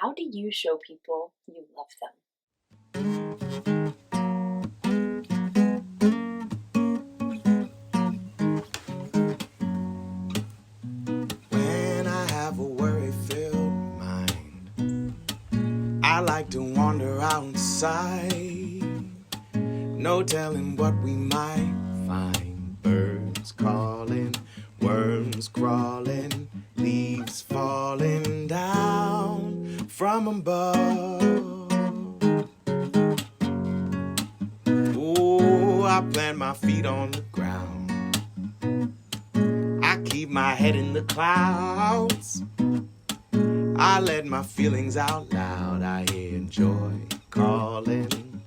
How do you show people you love them? When I have a worry-filled mind, I like to wander outside. No telling what we might find. Birds calling, worms crawling, leaves falling down from above. Oh, I plant my feet on the ground. I keep my head in the clouds. I let my feelings out loud. I hear joy calling,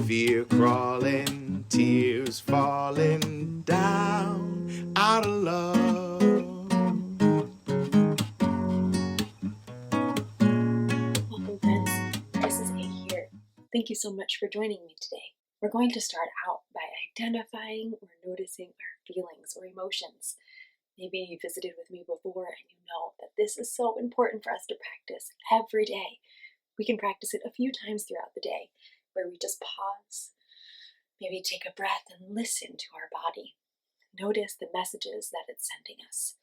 fear crawling, tears falling down out of love. Welcome, friends. This is A here. Thank you so much for joining me today. We're going to start out by identifying or noticing our feelings or emotions. Maybe you visited with me before and you know that this is so important for us to practice every day. We can practice it a few times throughout the day where we just pause, maybe take a breath and listen to our body. Notice the messages that it's sending us.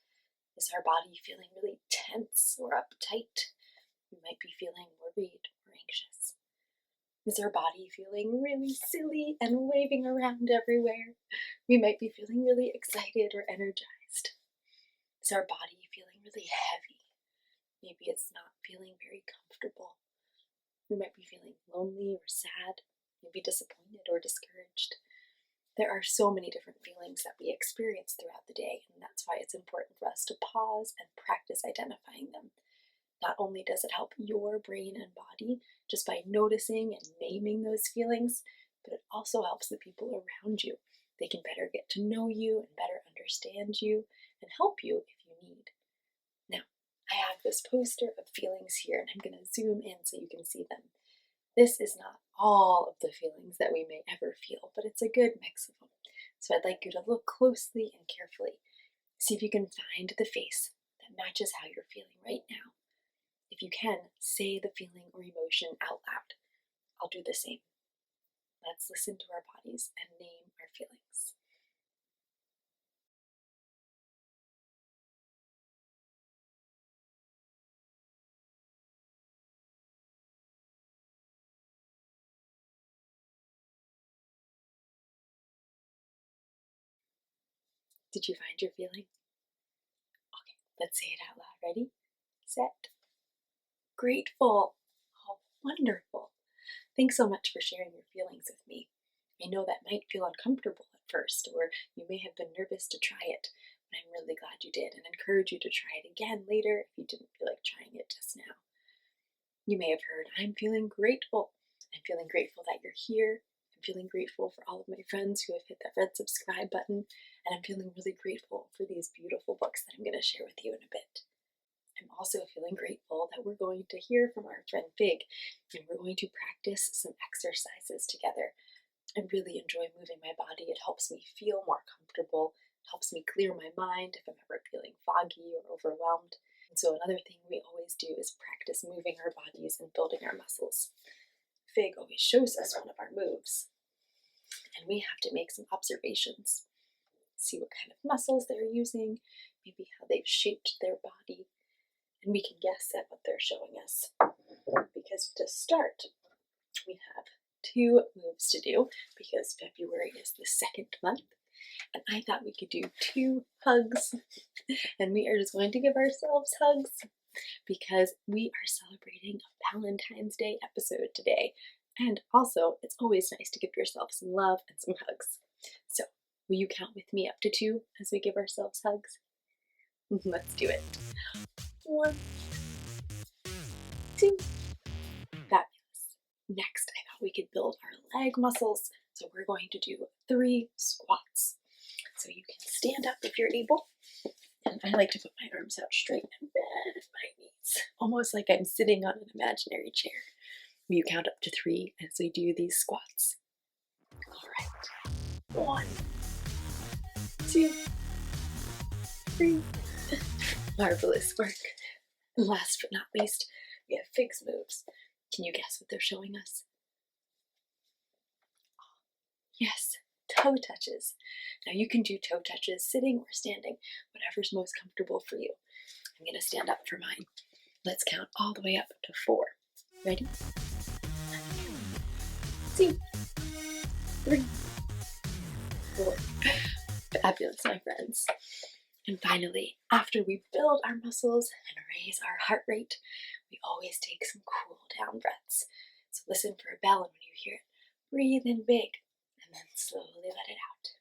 Is our body feeling really tense or uptight? We might be feeling worried or anxious. Is our body feeling really silly and waving around everywhere? We might be feeling really excited or energized. Is our body feeling really heavy? Maybe it's not feeling very comfortable. We might be feeling lonely or sad, maybe disappointed or discouraged. There are so many different feelings that we experience throughout the day, and that's why it's important for us to pause and practice identifying them. Not only does it help your brain and body just by noticing and naming those feelings, but it also helps the people around you. They can better get to know you and better understand you and help you if you need. Now, I have this poster of feelings here, and I'm going to zoom in so you can see them. This is not all of the feelings that we may ever feel, but it's a good mix of them. So I'd like you to look closely and carefully. See if you can find the face that matches how you're feeling right now. If you can, say the feeling or emotion out loud. I'll do the same. Let's listen to our bodies and name our feelings. Did you find your feeling? Okay, let's say it out loud. Ready? Set. Grateful. Oh, wonderful. Thanks so much for sharing your feelings with me. I know that might feel uncomfortable at first, or you may have been nervous to try it, but I'm really glad you did and encourage you to try it again later if you didn't feel like trying it just now. You may have heard, I'm feeling grateful. I'm feeling grateful that you're here. I'm feeling grateful for all of my friends who have hit that red subscribe button, and I'm feeling really grateful for these beautiful books that I'm going to share with you in a bit. I'm also feeling grateful that we're going to hear from our friend Fig, and we're going to practice some exercises together. I really enjoy moving my body. It helps me feel more comfortable. It helps me clear my mind if I'm ever feeling foggy or overwhelmed. And so another thing we always do is practice moving our bodies and building our muscles. Fig always shows us one of our moves, and we have to make some observations. See what kind of muscles they're using, maybe how they've shaped their body, and we can guess at what they're showing us. Because to start, we have 2 moves to do because February is the 2nd month, and I thought we could do 2 hugs, and we are just going to give ourselves hugs because we are celebrating a Valentine's Day episode today, and also it's always nice to give yourself some love and some hugs. So, will you count with me up to 2 as we give ourselves hugs? Let's do it. 1, 2. Fabulous. Next, I thought we could build our leg muscles, so we're going to do 3 squats. So you can stand up if you're able, and I like to put my arms out straight and bend my knees, almost like I'm sitting on an imaginary chair. You count up to 3 as we do these squats. All right. 1, 2, 3. Marvelous work. Last but not least, We have Fig's moves. Can you guess what they're showing us? Yes, toe touches. Now you can do toe touches sitting or standing, whatever's most comfortable for you. I'm going to stand up for mine. Let's count all the way up to 4. Ready? 2, 3, 4. Fabulous, my friends. And finally, after we build our muscles and raise our heart rate, we always take some cool down breaths. So listen for a bell, and when you hear it, breathe in big, and then slowly let it out.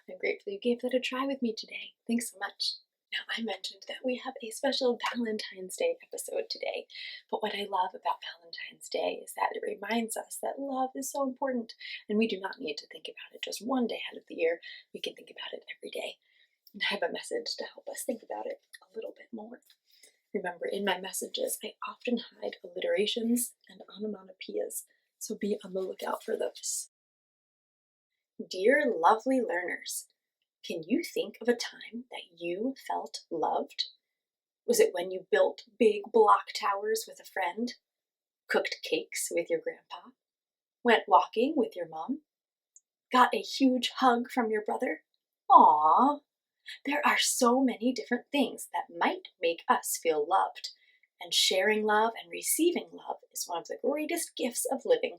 I'm grateful you gave that a try with me today. Thanks so much. Now, I mentioned that we have a special Valentine's Day episode today, but what I love about Valentine's Day is that it reminds us that love is so important, and we do not need to think about it just one day out of the year. We can think about it every day. And I have a message to help us think about it a little bit more. Remember, in my messages, I often hide alliterations and onomatopoeias, so be on the lookout for those. Dear lovely learners, can you think of a time that you felt loved? Was it when you built big block towers with a friend? Cooked cakes with your grandpa? Went walking with your mom? Got a huge hug from your brother? Aww! There are so many different things that might make us feel loved, and sharing love and receiving love is one of the greatest gifts of living.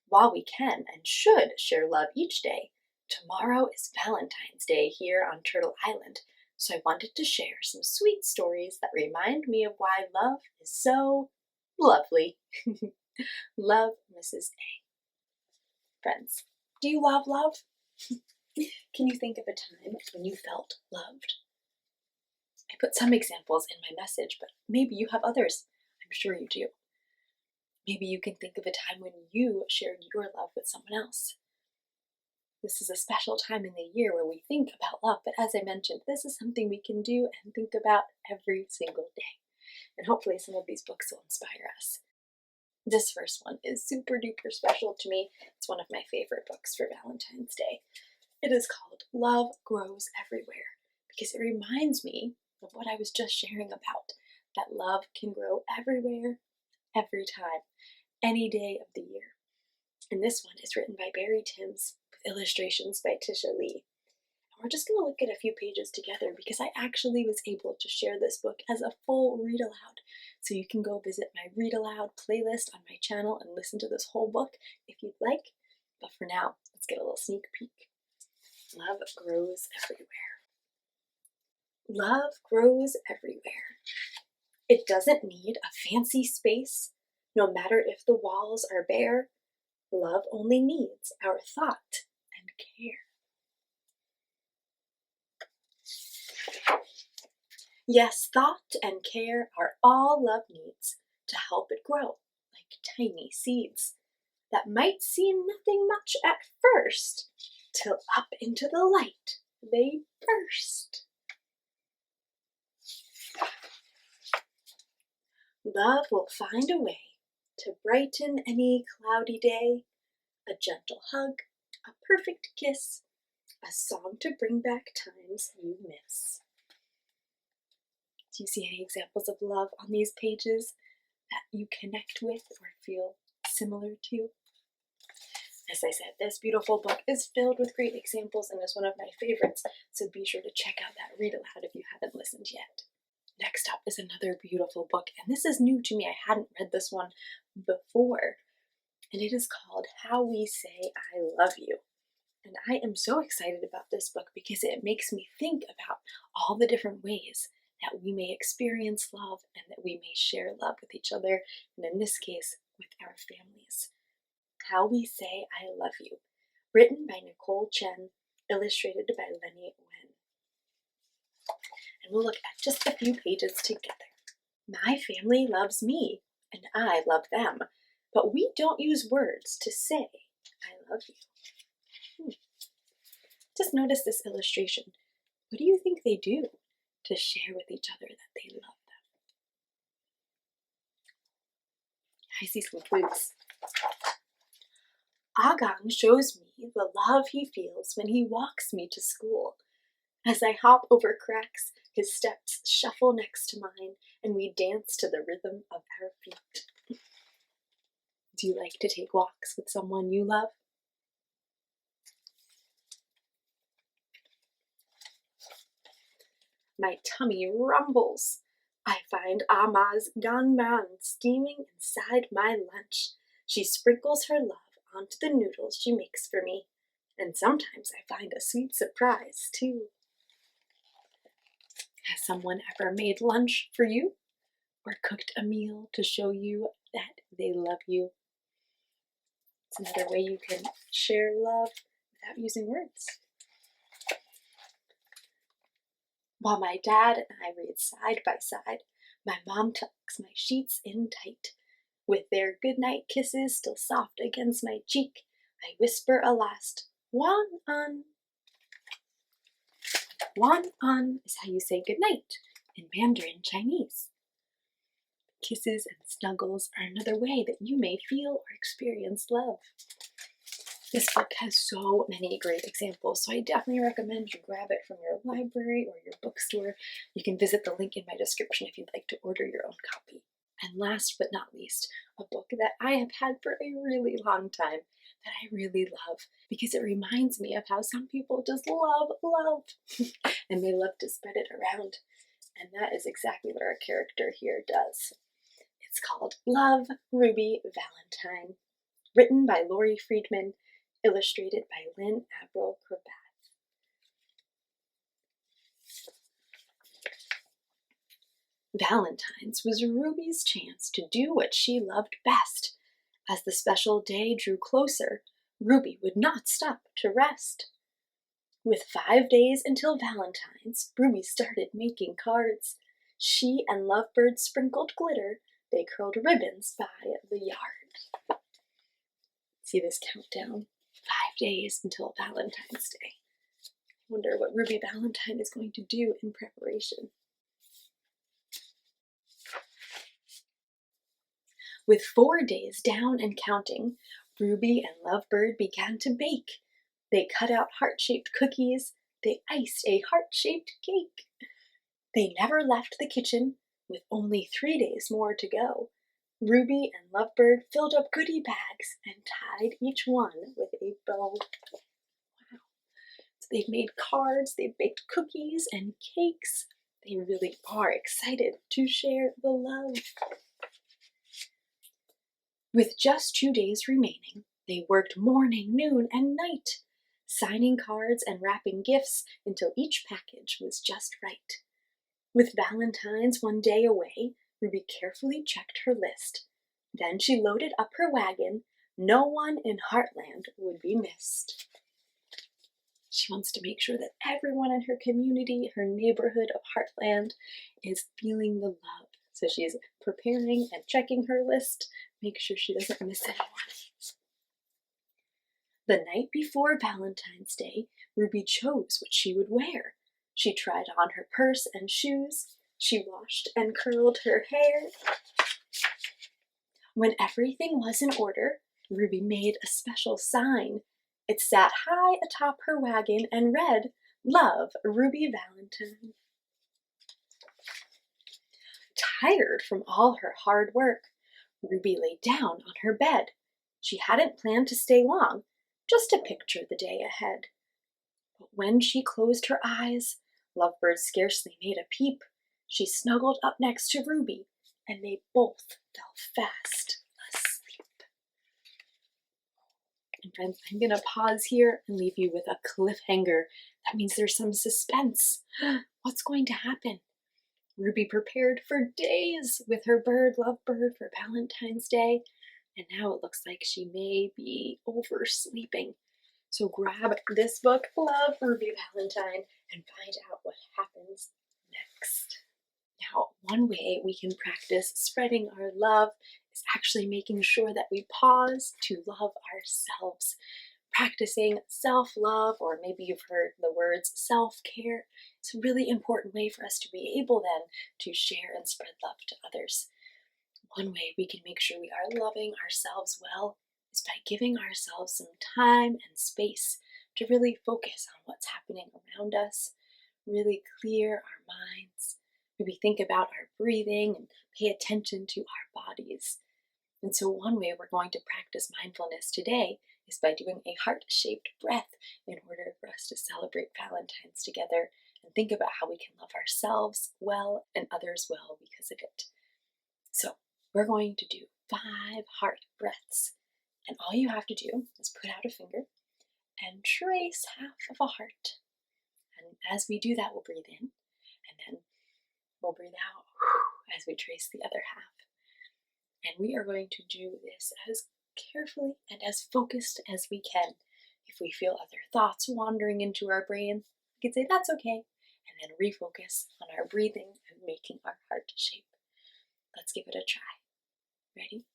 While we can and should share love each day, tomorrow is Valentine's Day here on Turtle Island, so I wanted to share some sweet stories that remind me of why love is so lovely. Love, Mrs. A. Friends, do you love love? Can you think of a time when you felt loved? I put some examples in my message, but maybe you have others. I'm sure you do. Maybe you can think of a time when you shared your love with someone else. This is a special time in the year where we think about love, but as I mentioned, this is something we can do and think about every single day. And hopefully some of these books will inspire us. This first one is super duper special to me. It's one of my favorite books for Valentine's Day. It is called Love Grows Everywhere, because it reminds me of what I was just sharing about, that love can grow everywhere, every time, any day of the year. And this one is written by Barry Timms with illustrations by Tisha Lee. And we're just going to look at a few pages together because I actually was able to share this book as a full read aloud. So you can go visit my read aloud playlist on my channel and listen to this whole book if you'd like. But for now, let's get a little sneak peek. Love grows everywhere. Love grows everywhere. It doesn't need a fancy space, no matter if the walls are bare. Love only needs our thought and care. Yes, thought and care are all love needs to help it grow like tiny seeds that might seem nothing much at first, till up into the light they burst. Love will find a way to brighten any cloudy day, a gentle hug, a perfect kiss, a song to bring back times you miss. Do you see any examples of love on these pages that you connect with or feel similar to? As I said, this beautiful book is filled with great examples and is one of my favorites, so be sure to check out that read aloud if you haven't listened yet. Next up is another beautiful book, and this is new to me. I hadn't read this one before, and it is called How We Say I Love You. And I am so excited about this book because it makes me think about all the different ways that we may experience love and that we may share love with each other, and in this case, with our families. How We Say I Love You, written by Nicole Chen, illustrated by Lenny Wen. And we'll look at just a few pages together. My family loves me, and I love them, but we don't use words to say I love you. Just notice this illustration. What do you think they do? to share with each other that they love them. I see some clues. Agang shows me the love he feels when he walks me to school. As I hop over cracks, his steps shuffle next to mine, and we dance to the rhythm of our feet. Do you like to take walks with someone you love? My tummy rumbles. I find Ama's ganman steaming inside my lunch. She sprinkles her love onto the noodles she makes for me, and sometimes I find a sweet surprise, too. Has someone ever made lunch for you or cooked a meal to show you that they love you? It's another way you can share love without using words. While my dad and I read side by side, my mom tucks my sheets in tight. With their goodnight kisses still soft against my cheek, I whisper a last, "Wan an." Wan an is how you say goodnight in Mandarin Chinese. Kisses and snuggles are another way that you may feel or experience love. This book has so many great examples, so I definitely recommend you grab it from your library or your bookstore. You can visit the link in my description if you'd like to order your own copy. And last but not least, a book that I have had for a really long time that I really love because it reminds me of how some people just love love and they love to spread it around. And that is exactly what our character here does. It's called Love, Ruby, Valentine, written by Lori Friedman, illustrated by Lynn Abril-Cravath. Valentine's was Ruby's chance to do what she loved best. As the special day drew closer, Ruby would not stop to rest. With 5 days until Valentine's, Ruby started making cards. She and Lovebird sprinkled glitter. They curled ribbons by the yard. See this countdown? 5 days until Valentine's Day. I wonder what Ruby Valentine is going to do in preparation. With 4 days down and counting, Ruby and Lovebird began to bake. They cut out heart-shaped cookies. They iced a heart-shaped cake. They never left the kitchen. With only 3 days more to go, Ruby and Lovebird filled up goodie bags and tied each one with a bow. Wow. So they've made cards, they've baked cookies and cakes. They really are excited to share the love. With just 2 days remaining, they worked morning, noon, and night, signing cards and wrapping gifts until each package was just right. With Valentine's 1 day away, Ruby carefully checked her list. Then she loaded up her wagon. No one in Heartland would be missed. She wants to make sure that everyone in her community, her neighborhood of Heartland, is feeling the love. So she's preparing and checking her list, make sure she doesn't miss anyone. The night before Valentine's Day, Ruby chose what she would wear. She tried on her purse and shoes. She washed and curled her hair. When everything was in order, Ruby made a special sign. It sat high atop her wagon and read, "Love, Ruby Valentine." Tired from all her hard work, Ruby lay down on her bed. She hadn't planned to stay long, just to picture the day ahead. But when she closed her eyes, Lovebird scarcely made a peep. She snuggled up next to Ruby, and they both fell fast asleep. And friends, I'm going to pause here and leave you with a cliffhanger. That means there's some suspense. What's going to happen? Ruby prepared for days with her bird, Lovebird, for Valentine's Day, and now it looks like she may be oversleeping. So grab this book, Love, Ruby Valentine, and find out what happens next. Now, one way we can practice spreading our love is actually making sure that we pause to love ourselves. practicing self-love, or maybe you've heard the words self-care. It's a really important way for us to be able then to share and spread love to others. One way we can make sure we are loving ourselves well is by giving ourselves some time and space to really focus on what's happening around us, really clear our minds, maybe think about our breathing and pay attention to our bodies. And so, one way we're going to practice mindfulness today is by doing a heart-shaped breath in order for us to celebrate Valentine's together and think about how we can love ourselves well and others well because of it. So, we're going to do 5 heart breaths. And all you have to do is put out a finger and trace half of a heart. And as we do that, we'll breathe in, and then we'll breathe out as we trace the other half. And we are going to do this as carefully and as focused as we can. If we feel other thoughts wandering into our brain, we can say that's okay, and then refocus on our breathing and making our heart shape. Let's give it a try. Ready?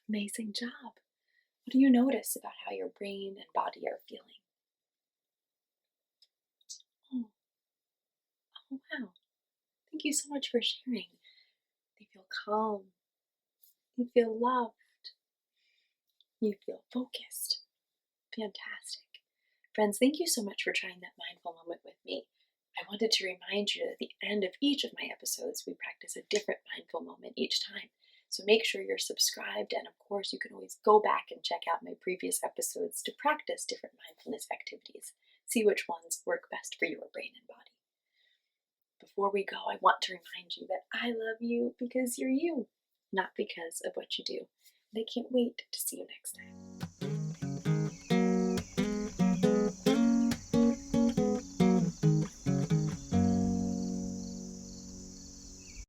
Amazing job. What do you notice about how your brain and body are feeling? Oh, oh wow. Thank you so much for sharing. They feel calm. You feel loved. You feel focused. Fantastic. Friends, thank you so much for trying that mindful moment with me. I wanted to remind you that at the end of each of my episodes, we practice a different mindful moment each time. So make sure you're subscribed, and of course, you can always go back and check out my previous episodes to practice different mindfulness activities. See which ones work best for your brain and body. Before we go, I want to remind you that I love you because you're you, not because of what you do. And I can't wait to see you next time.